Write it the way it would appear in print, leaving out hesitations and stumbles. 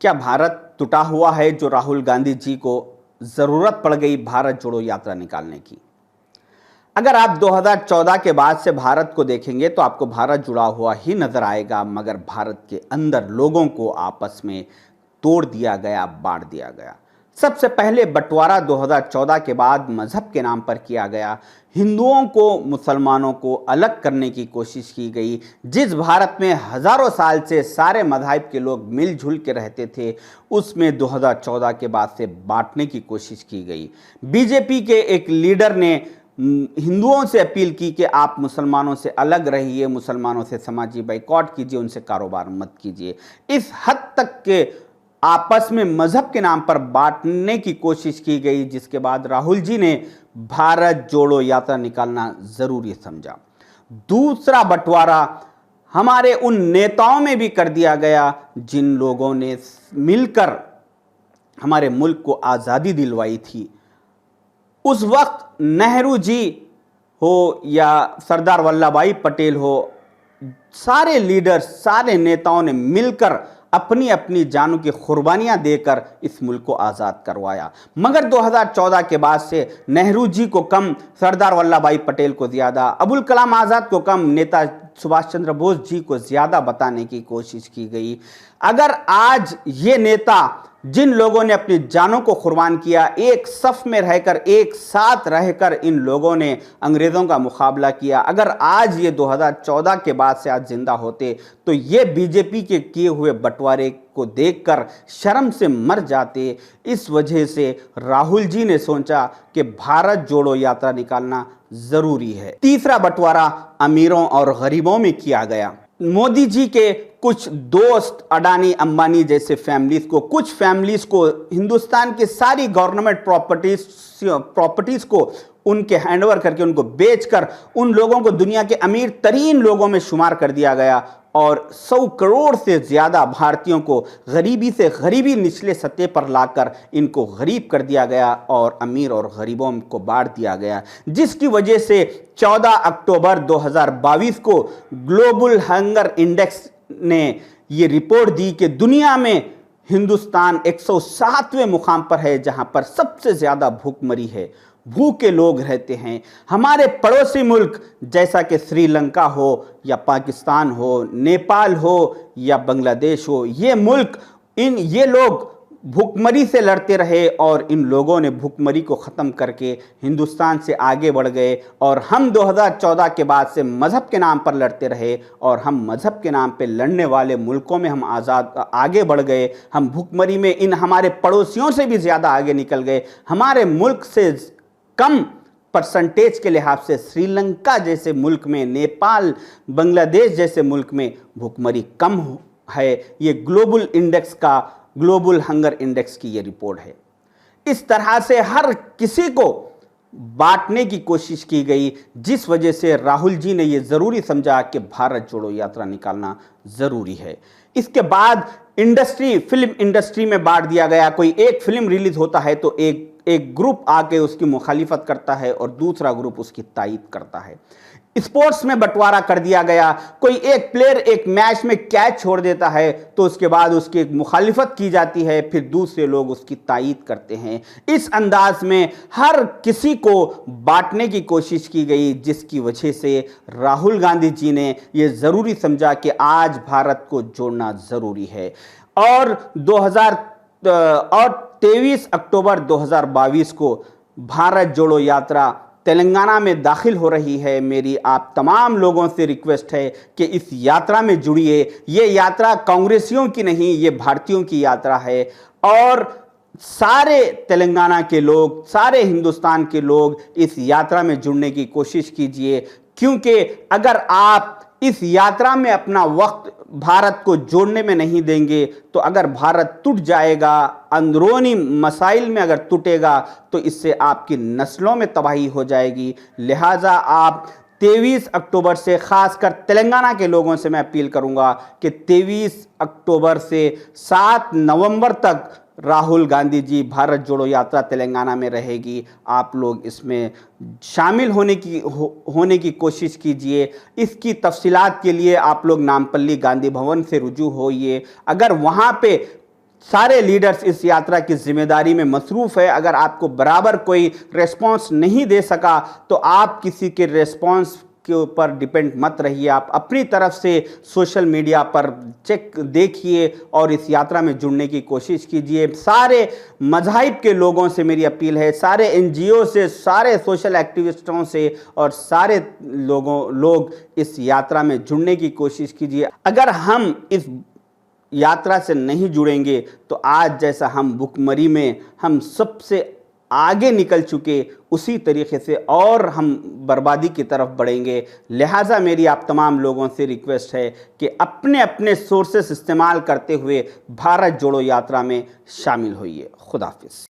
क्या भारत टूटा हुआ है जो राहुल गांधी जी को जरूरत पड़ गई भारत जोड़ो यात्रा निकालने की? अगर आप 2014 के बाद से भारत को देखेंगे तो आपको भारत जुड़ा हुआ ही नजर आएगा, मगर भारत के अंदर लोगों को आपस में तोड़ दिया गया, बांट दिया गया। सबसे पहले बंटवारा 2014 के बाद मजहब के नाम पर किया गया। हिंदुओं को मुसलमानों को अलग करने की कोशिश की गई। जिस भारत में हजारों साल से सारे मज़ाहिब के लोग मिलजुल के रहते थे, उसमें 2014 के बाद से बांटने की कोशिश की गई। बीजेपी के एक लीडर ने हिंदुओं से अपील की कि आप मुसलमानों से अलग रहिए, मुसलमानों से समाजी बाइकॉट कीजिए, उनसे कारोबार मत कीजिए। इस हद तक के आपस में मजहब के नाम पर बांटने की कोशिश की गई, जिसके बाद राहुल जी ने भारत जोड़ो यात्रा निकालना जरूरी समझा। दूसरा बंटवारा हमारे उन नेताओं में भी कर दिया गया जिन लोगों ने मिलकर हमारे मुल्क को आज़ादी दिलवाई थी। उस वक्त नेहरू जी हो या सरदार वल्लभ भाई पटेल हो, सारे लीडर्स, सारे नेताओं ने मिलकर अपनी अपनी जानों की कुर्बानियां देकर इस मुल्क को आज़ाद करवाया। मगर 2014 के बाद से नेहरू जी को कम, सरदार वल्लभ भाई पटेल को ज़्यादा, अबुल कलाम आज़ाद को कम, नेता सुभाष चंद्र बोस जी को ज़्यादा बताने की कोशिश की गई। अगर आज ये नेता, जिन लोगों ने अपनी जानों को कुर्बान किया, एक सफ में रहकर, एक साथ रहकर इन लोगों ने अंग्रेज़ों का मुकाबला किया, अगर आज ये 2014 के बाद से आज जिंदा होते तो ये बीजेपी के किए हुए बंटवारे को देखकर शर्म से मर जाते। इस वजह से राहुल जी ने सोचा कि भारत जोड़ो यात्रा निकालना ज़रूरी है। तीसरा बंटवारा अमीरों और गरीबों में किया गया। मोदी जी के कुछ दोस्त, अडानी अंबानी जैसे फैमिलीज को, कुछ फैमिलीज को हिंदुस्तान की सारी गवर्नमेंट प्रॉपर्टीज को उनके हैंडओवर करके, उनको बेचकर उन लोगों को दुनिया के अमीर तरीन लोगों में शुमार कर दिया गया और 100 करोड़ से ज़्यादा भारतीयों को गरीबी से गरीबी निचले सतह पर लाकर इनको गरीब कर दिया गया और अमीर और गरीबों को बांट दिया गया, जिसकी वजह से 14 अक्टूबर 2022 को ग्लोबल हंगर इंडेक्स ने ये रिपोर्ट दी कि दुनिया में हिंदुस्तान 107वें मुकाम पर है, जहां पर सबसे ज़्यादा भूखमरी है, भूखे लोग रहते हैं। हमारे पड़ोसी मुल्क जैसा कि श्रीलंका हो या पाकिस्तान हो, नेपाल हो या बांग्लादेश हो, ये मुल्क, ये लोग भूखमरी से लड़ते रहे और इन लोगों ने भूखमरी को ख़त्म करके हिंदुस्तान से आगे बढ़ गए। और हम 2014 के बाद से मज़हब के नाम पर लड़ते रहे और हम मज़हब के नाम पे लड़ने वाले मुल्कों में हम आगे बढ़ गए। हम भूखमरी में इन हमारे पड़ोसियों से भी ज़्यादा आगे निकल गए। हमारे मुल्क से कम परसेंटेज के लिहाज से श्रीलंका जैसे मुल्क में, नेपाल, बांग्लादेश जैसे मुल्क में भूखमरी कम है। ये ग्लोबल हंगर इंडेक्स की ये रिपोर्ट है। इस तरह से हर किसी को बांटने की कोशिश की गई, जिस वजह से राहुल जी ने ये ज़रूरी समझा कि भारत जोड़ो यात्रा निकालना ज़रूरी है। इसके बाद फिल्म इंडस्ट्री में बांट दिया गया। कोई एक फिल्म रिलीज होता है तो एक ग्रुप आके उसकी मुखालिफत करता है और दूसरा ग्रुप उसकी तायीद करता है। स्पोर्ट्स में बंटवारा कर दिया गया। कोई एक प्लेयर एक मैच में कैच छोड़ देता है तो उसके बाद उसकी एक मुखालिफत की जाती है, फिर दूसरे लोग उसकी तायीद करते हैं। इस अंदाज में हर किसी को बांटने की कोशिश की गई, जिसकी वजह से राहुल गांधी जी ने यह ज़रूरी समझा कि आज भारत को जोड़ना ज़रूरी है। और 23 अक्टूबर 2022 को भारत जोड़ो यात्रा तेलंगाना में दाखिल हो रही है। मेरी आप तमाम लोगों से रिक्वेस्ट है कि इस यात्रा में जुड़िए। ये यात्रा कांग्रेसियों की नहीं, ये भारतीयों की यात्रा है और सारे तेलंगाना के लोग, सारे हिंदुस्तान के लोग इस यात्रा में जुड़ने की कोशिश कीजिए, क्योंकि अगर आप इस यात्रा में अपना वक्त भारत को जोड़ने में नहीं देंगे तो अगर भारत टूट जाएगा, अंदरूनी मसाइल में अगर टूटेगा तो इससे आपकी नस्लों में तबाही हो जाएगी। लिहाजा आप 23 अक्टूबर से, खासकर तेलंगाना के लोगों से मैं अपील करूंगा कि 23 अक्टूबर से 7 नवंबर तक राहुल गांधी जी भारत जोड़ो यात्रा तेलंगाना में रहेगी। आप लोग इसमें शामिल होने की कोशिश कीजिए। इसकी तफसीलात के लिए आप लोग नामपल्ली गांधी भवन से रुजू होइए। अगर वहाँ पे सारे लीडर्स इस यात्रा की जिम्मेदारी में मसरूफ है। अगर आपको बराबर कोई रेस्पॉन्स नहीं दे सका तो आप किसी के रेस्पॉन्स के ऊपर डिपेंड मत रहिए। आप अपनी तरफ से सोशल मीडिया पर चेक देखिए और इस यात्रा में जुड़ने की कोशिश कीजिए। सारे मज़ाहिब के लोगों से मेरी अपील है, सारे एनजीओ से, सारे सोशल एक्टिविस्टों से और सारे लोग इस यात्रा में जुड़ने की कोशिश कीजिए। अगर हम इस यात्रा से नहीं जुड़ेंगे तो आज जैसा हम भुखमरी में हम सबसे आगे निकल चुके उसी तरीके से और हम बर्बादी की तरफ बढ़ेंगे। लिहाजा मेरी आप तमाम लोगों से रिक्वेस्ट है कि अपने अपने सोर्सेस इस्तेमाल करते हुए भारत जोड़ो यात्रा में शामिल होइए। खुदा हाफिज़।